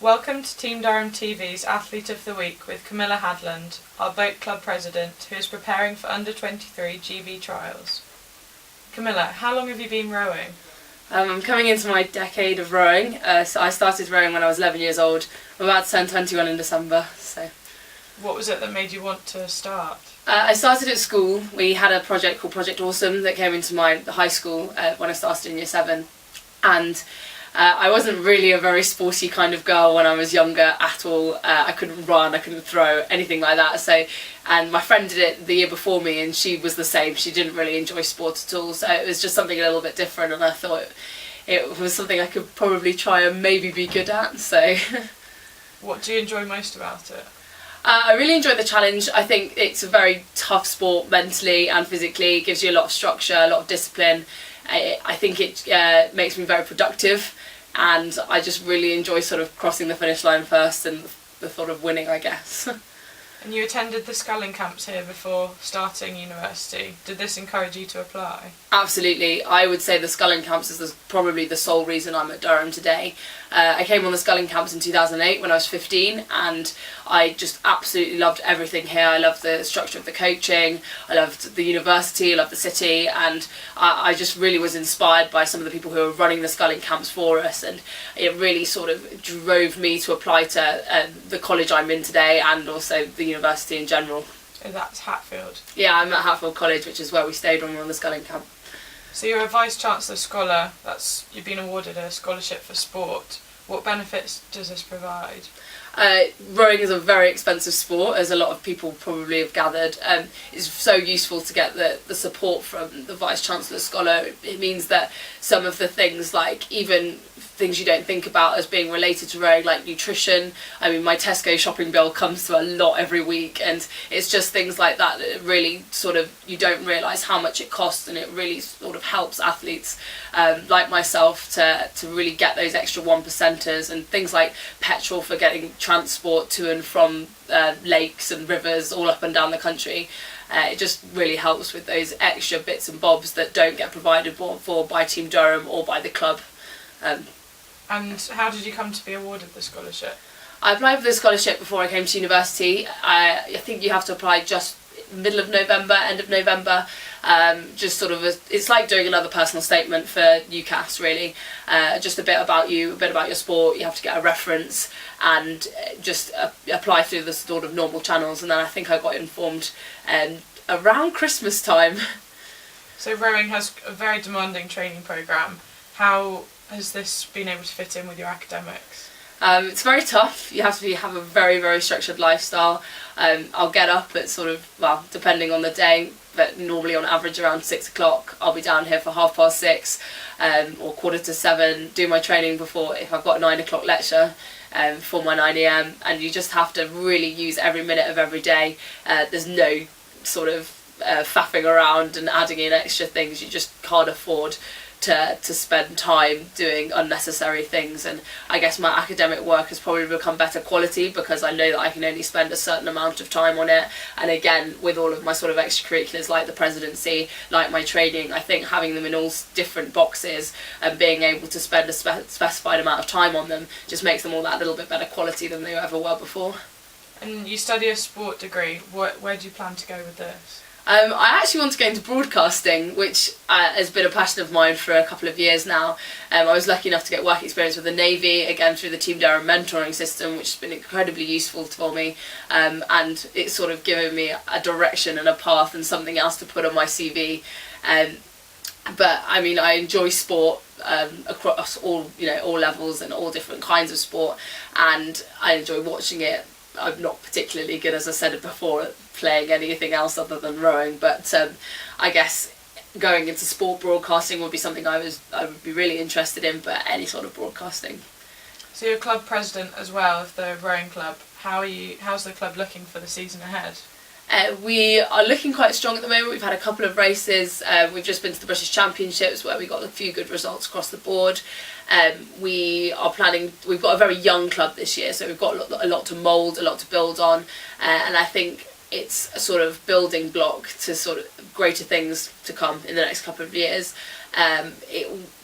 Welcome to Team Durham TV's Athlete of the Week with Camilla Hadland, our boat club president, who is preparing for under-23 GB trials. Camilla, how long have you been rowing? I'm coming into my decade of rowing. So I started rowing when I was 11 years old. I'm about to turn 21 in December. So, what was it that made you want to start? I started at school. We had a project called Project Awesome that came into my high school when I started in Year 7. And I wasn't really a very sporty kind of girl when I was younger at all. I couldn't run, I couldn't throw, anything like that. And my friend did it the year before me and she was the same. She didn't really enjoy sport at all. So it was just something a little bit different and I thought it was something I could probably try and maybe be good at. So, what do you enjoy most about it? I really enjoy the challenge. I think it's a very tough sport mentally and physically. It gives you a lot of structure, a lot of discipline. I think it makes me very productive and I just really enjoy sort of crossing the finish line first and the thought of winning, I guess. And you attended the sculling camps here before starting university. Did this encourage you to apply? Absolutely. I would say the sculling camps is probably the sole reason I'm at Durham today. I came on the sculling camps in 2008 when I was 15 and I just absolutely loved everything here. I loved the structure of the coaching, I loved the university, I loved the city, and I just really was inspired by some of the people who were running the sculling camps for us, and it really sort of drove me to apply to the college I'm in today and also the university in general. Oh, that's Hatfield? Yeah, I'm at Hatfield College, which is where we stayed when we were on the sculling camp. So you're a Vice-Chancellor Scholar, you've been awarded a scholarship for sport. What benefits does this provide? Rowing is a very expensive sport, as a lot of people probably have gathered. It's so useful to get the support from the Vice-Chancellor Scholar. It means that some of the things, like even things you don't think about as being related to rowing, like nutrition. I mean, my Tesco shopping bill comes to a lot every week, and it's just things like that that really sort of, you don't realise how much it costs, and it really sort of helps athletes like myself to really get those extra 1%ers, and things like petrol for getting transport to and from lakes and rivers all up and down the country. It just really helps with those extra bits and bobs that don't get provided for by Team Durham or by the club. And how did you come to be awarded the scholarship? I applied for the scholarship before I came to university. I think you have to apply just middle of November, end of November. Just sort of it's like doing another personal statement for UCAS, really. Just a bit about you, a bit about your sport. You have to get a reference and just apply through the sort of normal channels. And then I think I got informed around Christmas time. So rowing has a very demanding training programme. How has this been able to fit in with your academics? It's very tough. You have to have a very, very structured lifestyle. I'll get up at sort of, well, depending on the day, but normally on average around 6 o'clock. I'll be down here for 6:30 or 6:45, do my training before, if I've got a 9 o'clock lecture, for my 9 AM, and you just have to really use every minute of every day. There's no sort of faffing around and adding in extra things. You just can't afford to spend time doing unnecessary things, and I guess my academic work has probably become better quality because I know that I can only spend a certain amount of time on it. And again, with all of my sort of extracurriculars like the presidency, like my training, I think having them in all different boxes and being able to spend a specified amount of time on them just makes them all that little bit better quality than they ever were before. And you study a sport degree. Where do you plan to go with this? I actually want to go into broadcasting, which has been a passion of mine for a couple of years now. I was lucky enough to get work experience with the Navy, again through the Team Durham mentoring system, which has been incredibly useful for me, and it's sort of given me a direction and a path and something else to put on my CV. But I mean, I enjoy sport across all levels and all different kinds of sport, and I enjoy watching it. I'm not particularly good, as I said it before, at playing anything else other than rowing, but I guess going into sport broadcasting would be something I would be really interested in, but any sort of broadcasting. So you're club president as well of the rowing club. How's the club looking for the season ahead? We are looking quite strong at the moment. We've had a couple of races. We've just been to the British Championships where we got a few good results across the board. We are planning, we've got a very young club this year, so we've got a lot to mould, a lot to build on, and I think it's a sort of building block to sort of greater things to come in the next couple of years.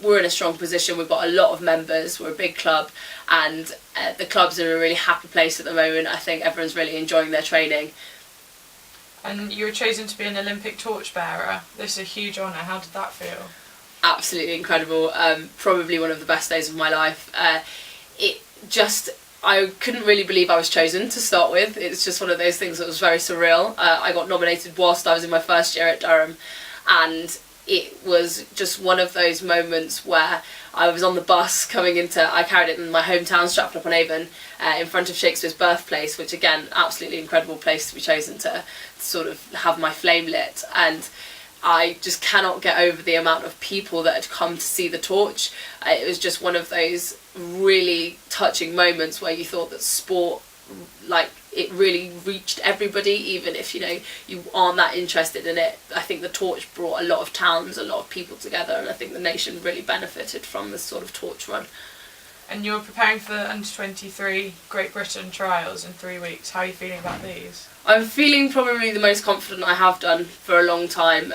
we're in a strong position. We've got a lot of members, we're a big club, and the club's in a really happy place at the moment. I think everyone's really enjoying their training. And you were chosen to be an Olympic torchbearer. This is a huge honour. How did that feel? Absolutely incredible. Probably one of the best days of my life. I couldn't really believe I was chosen to start with. It's just one of those things that was very surreal. I got nominated whilst I was in my first year at Durham, and it was just one of those moments where I was on the bus coming into, I carried it in my hometown, Stratford-upon-Avon, in front of Shakespeare's birthplace, which again, absolutely incredible place to be chosen to sort of have my flame lit. And I just cannot get over the amount of people that had come to see the torch. It was just one of those really touching moments where you thought that sport, like, it really reached everybody, even if, you know, you aren't that interested in it. I think the torch brought a lot of towns, a lot of people together, and I think the nation really benefited from this sort of torch run. And you're preparing for the under-23 Great Britain trials in 3 weeks. How are you feeling about these? I'm feeling probably the most confident I have done for a long time.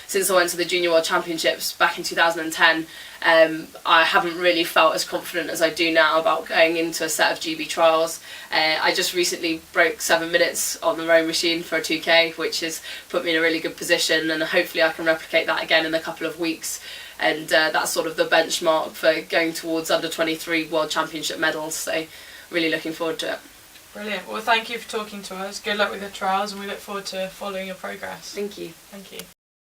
Since I went to the Junior World Championships back in 2010, I haven't really felt as confident as I do now about going into a set of GB trials. I just recently broke 7 minutes on the rowing machine for a 2K, which has put me in a really good position, and hopefully I can replicate that again in a couple of weeks. And that's sort of the benchmark for going towards under-23 World Championship medals, so really looking forward to it. Brilliant. Well, thank you for talking to us. Good luck with the trials, and we look forward to following your progress. Thank you. Thank you.